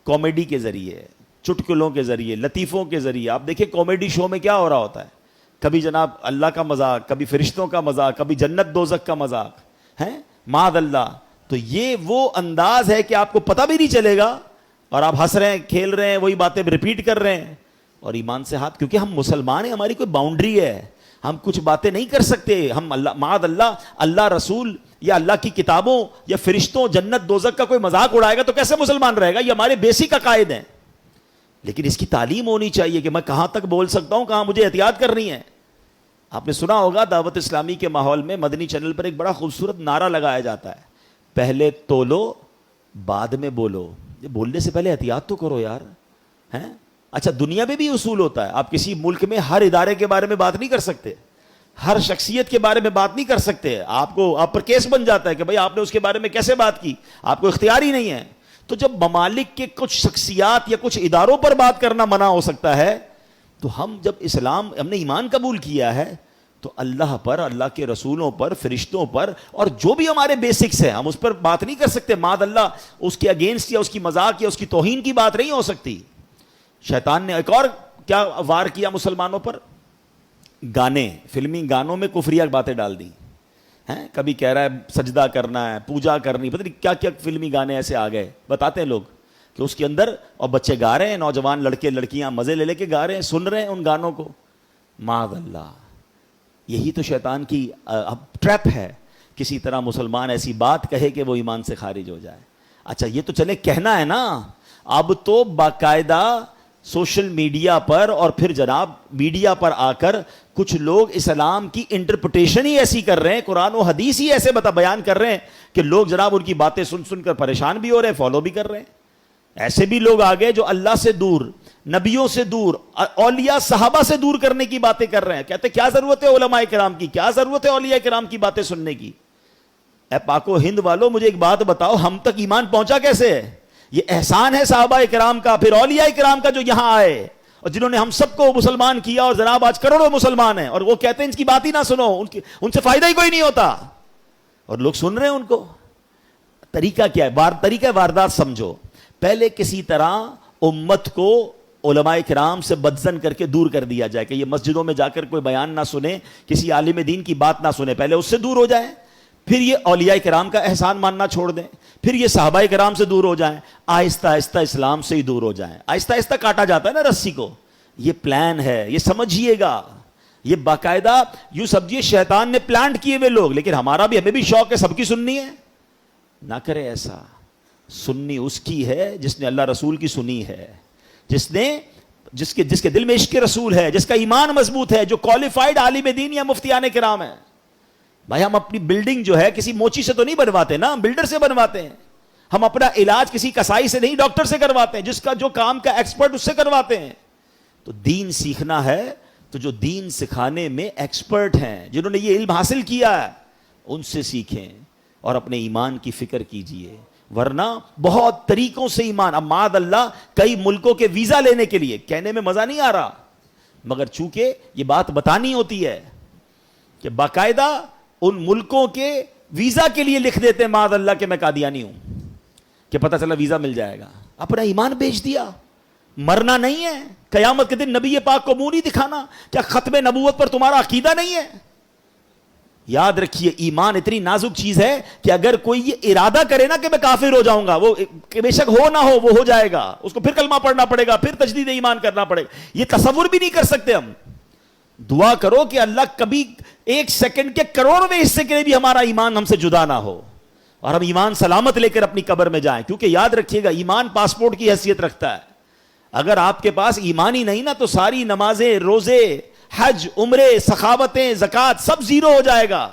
Comedy کے ذریعے, چٹکلوں کے ذریعے, لطیفوں کے ذریعے. آپ دیکھیں کامیڈی شو میں کیا ہو رہا ہوتا ہے, کبھی جناب اللہ کا مذاق, کبھی فرشتوں کا مذاق, کبھی جنت دوزخ کا مذاق ہے, معاذ اللہ. تو یہ وہ انداز ہے کہ آپ کو پتہ بھی نہیں چلے گا اور آپ ہنس رہے ہیں, کھیل رہے ہیں, وہی باتیں ریپیٹ کر رہے ہیں, اور ایمان سے ہاتھ, کیونکہ ہم مسلمان ہیں, ہماری کوئی باؤنڈری ہے, ہم کچھ باتیں نہیں کر سکتے. ہم اللہ معاذ اللہ, اللہ رسول یا اللہ کی کتابوں یا فرشتوں, جنت دوزخ کا کوئی مذاق اڑائے گا تو کیسے مسلمان رہے گا؟ یہ ہمارے بیسک عقائد ہیں. لیکن اس کی تعلیم ہونی چاہیے کہ میں کہاں تک بول سکتا ہوں, کہاں مجھے احتیاط کرنی ہے. آپ نے سنا ہوگا دعوت اسلامی کے ماحول میں مدنی چینل پر ایک بڑا خوبصورت نعرہ لگایا جاتا ہے, پہلے تولو بعد میں بولو. یہ بولنے سے پہلے احتیاط تو کرو یار, ہیں. اچھا دنیا میں بھی اصول ہوتا ہے, آپ کسی ملک میں ہر ادارے کے بارے میں بات نہیں کر سکتے, ہر شخصیت کے بارے میں بات نہیں کر سکتے. آپ پر کیس بن جاتا ہے کہ بھئی آپ نے اس کے بارے میں کیسے بات کی, آپ کو اختیار ہی نہیں ہے. تو جب ممالک کے کچھ شخصیات یا کچھ اداروں پر بات کرنا منع ہو سکتا ہے, تو ہم جب ہم نے ایمان قبول کیا ہے تو اللہ پر, اللہ کے رسولوں پر, فرشتوں پر, اور جو بھی ہمارے بیسکس ہیں ہم اس پر بات نہیں کر سکتے. معاذ اللہ اس کے اگینسٹ یا اس کی مذاق یا اس کی توہین کی بات نہیں ہو سکتی. شیطان نے ایک اور کیا وار کیا مسلمانوں پر, گانے, فلمی گانوں میں کفریہ باتیں ڈال دی ہیں. کبھی کہہ رہا ہے سجدہ کرنا ہے, پوجا کرنی, پتہ نہیں کیا کیا فلمی گانے ایسے آ گئے. بتاتے ہیں لوگ کہ اس کے اندر, اور بچے گا رہے ہیں, نوجوان لڑکے لڑکیاں مزے لے لے کے گا رہے ہیں, سن رہے ہیں ان گانوں کو. معاذ اللہ, یہی تو شیطان کی ٹریپ ہے. کسی طرح مسلمان ایسی بات کہے کہ وہ ایمان سے خارج ہو جائے. اچھا یہ تو چلے کہنا ہے نا, اب تو باقاعدہ سوشل میڈیا پر اور پھر جناب میڈیا پر آ کر کچھ لوگ اسلام کی انٹرپریٹیشن ہی ایسی کر رہے ہیں, قرآن و حدیث ہی ایسے بیان کر رہے ہیں کہ لوگ جناب ان کی باتیں سن سن کر پریشان بھی ہو رہے ہیں, فالو بھی کر رہے ہیں. ایسے بھی لوگ آگے جو اللہ سے دور, نبیوں سے دور, اولیاء صحابہ سے دور کرنے کی باتیں کر رہے ہیں. کہتے کیا ضرورت ہے علماء کرام کی, کیا ضرورت ہے اولیاء کرام کی باتیں سننے کی. اے پاک و ہند والوں, مجھے ایک بات بتاؤ, ہم تک ایمان پہنچا کیسے ہے؟ یہ احسان ہے صحابہ کرام کا, پھر اولیاء کرام کا جو یہاں آئے اور جنہوں نے ہم سب کو مسلمان کیا, اور جناب آج کروڑوں مسلمان ہیں, اور وہ کہتے ہیں ان کی بات ہی نہ سنو, ان سے فائدہ ہی کوئی نہیں ہوتا, اور لوگ سن رہے ہیں ان کو. طریقہ کیا ہے؟ طریقہ واردات سمجھو. پہلے کسی طرح امت کو علماء کرام سے بدزن کر کے دور کر دیا جائے کہ یہ مسجدوں میں جا کر کوئی بیان نہ سنے, کسی عالم دین کی بات نہ سنے, پہلے اس سے دور ہو جائیں. پھر یہ اولیاء کرام کا احسان ماننا چھوڑ دیں, پھر یہ صحابہ کرام سے دور ہو جائیں, آہستہ آہستہ اسلام سے ہی دور ہو جائیں. آہستہ آہستہ کاٹا جاتا ہے نا رسی کو. یہ پلان ہے, یہ سمجھیے گا, یہ باقاعدہ یوں سمجھیے شیطان نے پلانٹ کیے ہوئے لوگ. لیکن ہمیں بھی شوق ہے سب کی سننی ہے, نہ کرے ایسا. سننی اس کی ہے جس نے اللہ رسول کی سنی ہے, جس کے دل میں عشق رسول ہے, جس کا ایمان مضبوط ہے, جو کوالیفائڈ عالم دین یا مفتیان کرام ہے. بھائی ہم اپنی بلڈنگ جو ہے کسی موچی سے تو نہیں بنواتے نا, ہم بلڈر سے بنواتے ہیں. ہم اپنا علاج کسی کسائی سے نہیں, ڈاکٹر سے کرواتے ہیں, جس کا جو کام کا ایکسپرٹ اس سے کرواتے ہیں. تو دین سیکھنا ہے تو جو دین سکھانے میں ایکسپرٹ ہیں, جنہوں نے یہ علم حاصل کیا ہے, ان سے سیکھیں اور اپنے ایمان کی فکر کیجئے. ورنہ بہت طریقوں سے ایمان, اب معاذ اللہ کئی ملکوں کے ویزا لینے کے لیے, کہنے میں مزہ نہیں آ رہا, مگر چونکہ یہ بات بتانی ہوتی ہے کہ باقاعدہ ان ملکوں کے ویزا کے لیے لکھ دیتے ہیں معاذ اللہ کہ میں قادیانی ہوں, کہ پتہ چلا ویزا مل جائے گا. اپنا ایمان بیچ دیا. مرنا نہیں ہے, قیامت کے دن نبی پاک کو منہ نہیں دکھانا. کیا ختم نبوت پر تمہارا عقیدہ نہیں ہے؟ یاد رکھیے ایمان اتنی نازک چیز ہے کہ اگر کوئی یہ ارادہ کرے نا کہ میں کافر ہو جاؤں گا, وہ بے شک ہو نہ ہو وہ ہو جائے گا. اس کو پھر کلمہ پڑھنا پڑے گا, پھر تجدید ایمان کرنا پڑے گا. یہ تصور بھی نہیں کر سکتے ہم. دعا کرو کہ اللہ کبھی ایک سیکنڈ کے کروڑویں حصے کے لیے بھی ہمارا ایمان ہم سے جدا نہ ہو, اور ہم ایمان سلامت لے کر اپنی قبر میں جائیں. کیونکہ یاد رکھیے گا ایمان پاسپورٹ کی حیثیت رکھتا ہے. اگر آپ کے پاس ایمان ہی نہیں نا تو ساری نمازیں, روزے, حج, عمرے, سخاوتیں, زکوٰۃ سب زیرو ہو جائے گا.